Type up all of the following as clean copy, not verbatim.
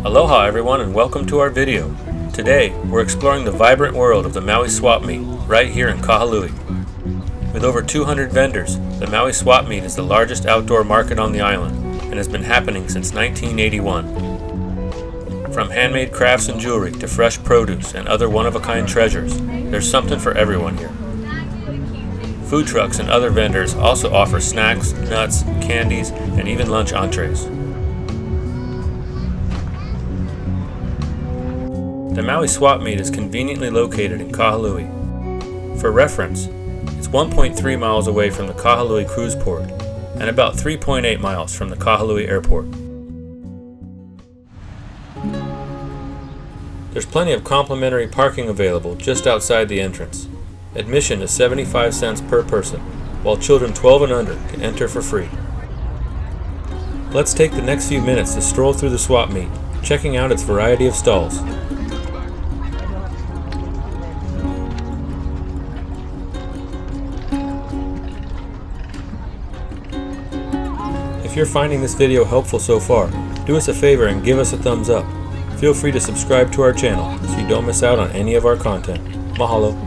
Aloha everyone and welcome to our video. Today, we're exploring the vibrant world of the Maui Swap Meet right here in Kahului. With over 200 vendors, the Maui Swap Meet is the largest outdoor market on the island and has been happening since 1981. From handmade crafts and jewelry to fresh produce and other one-of-a-kind treasures, there's something for everyone here. Food trucks and other vendors also offer snacks, nuts, candies, and even lunch entrees. The Maui Swap Meet is conveniently located in Kahului. For reference, it's 1.3 miles away from the Kahului Cruise Port and about 3.8 miles from the Kahului Airport. There's plenty of complimentary parking available just outside the entrance. Admission is 75 cents per person, while children 12 and under can enter for free. Let's take the next few minutes to stroll through the Swap Meet, checking out its variety of stalls. If you're finding this video helpful so far, do us a favor and give us a thumbs up. Feel free to subscribe to our channel so you don't miss out on any of our content. Mahalo.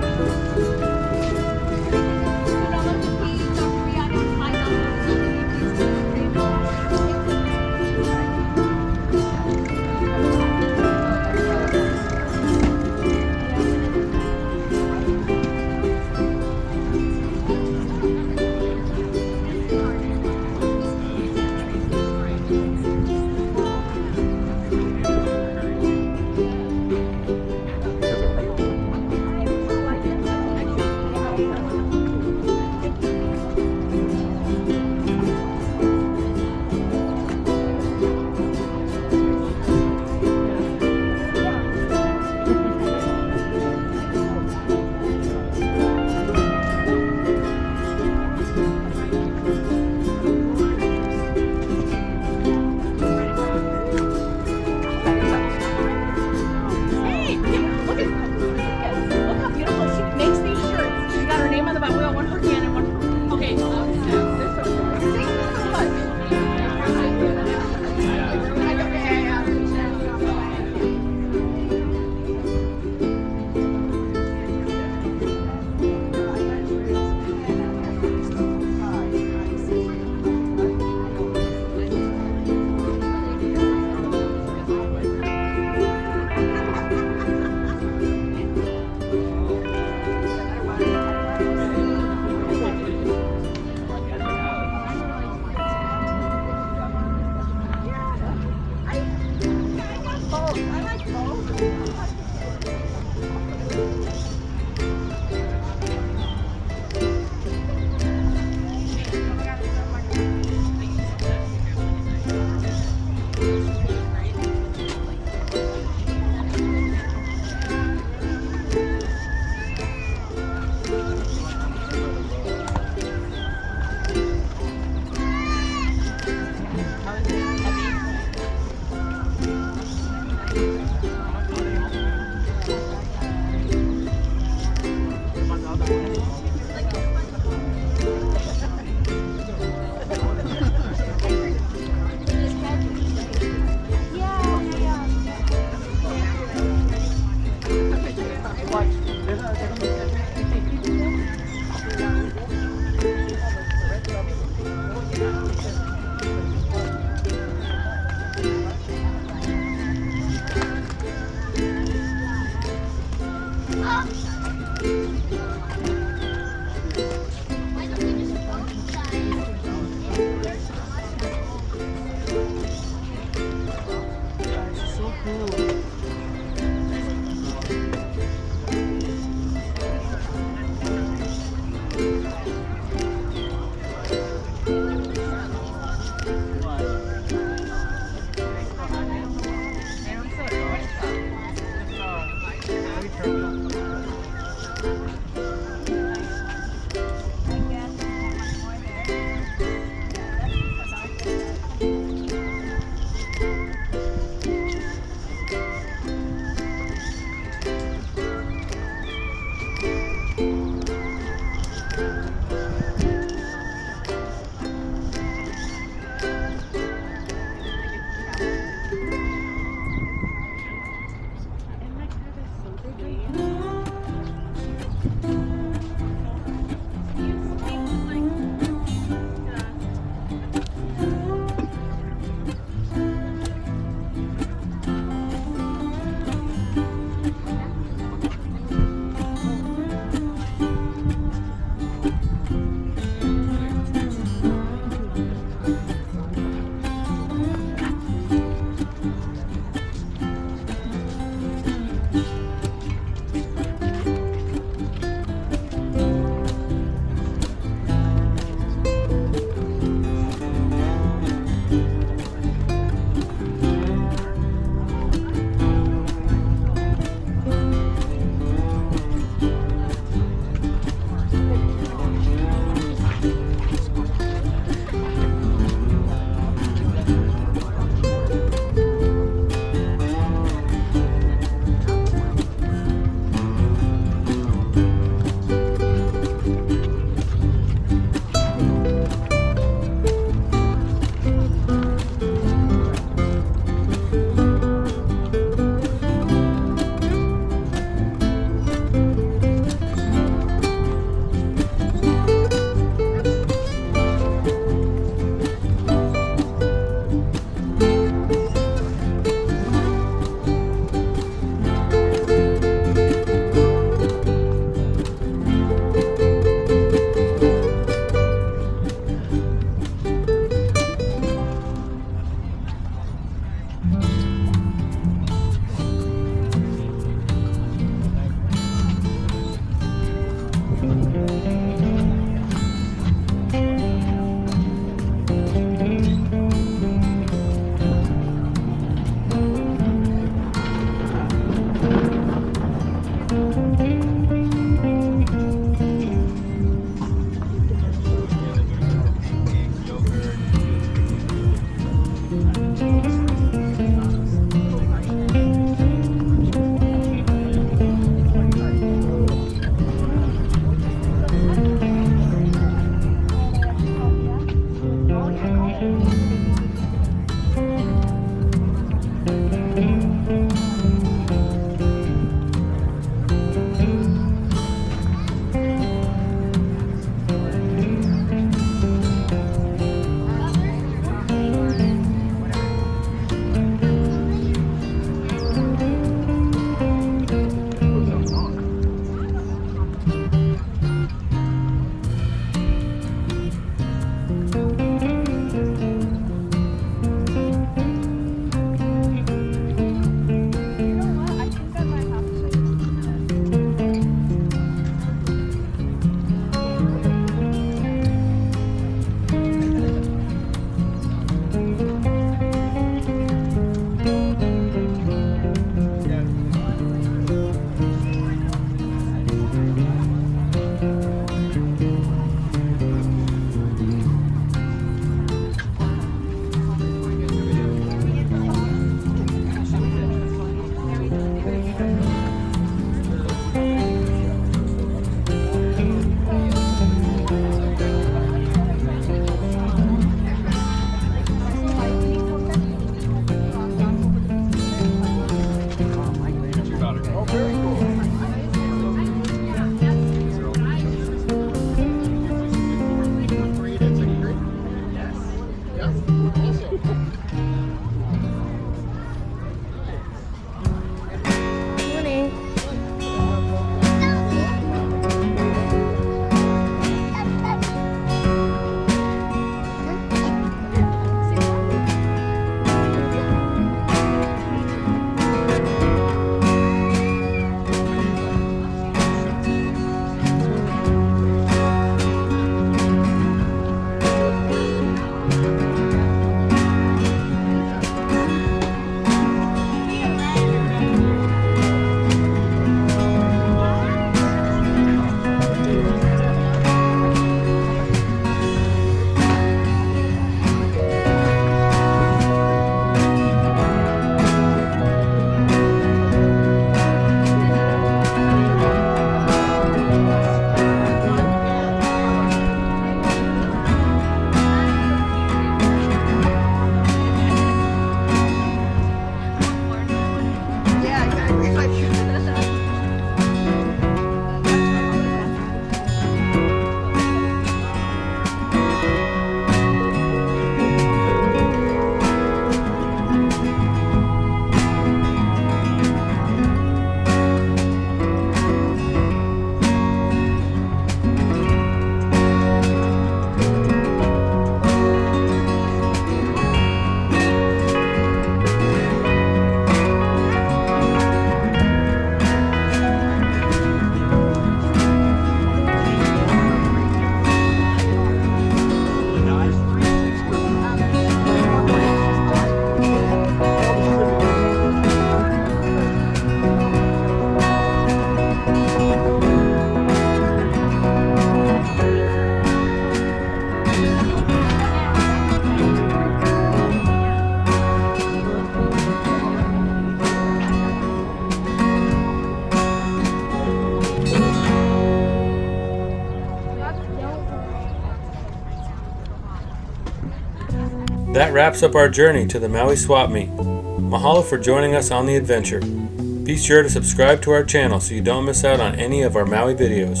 That wraps up our journey to the Maui Swap Meet. Mahalo for joining us on the adventure. Be sure to subscribe to our channel so you don't miss out on any of our Maui videos.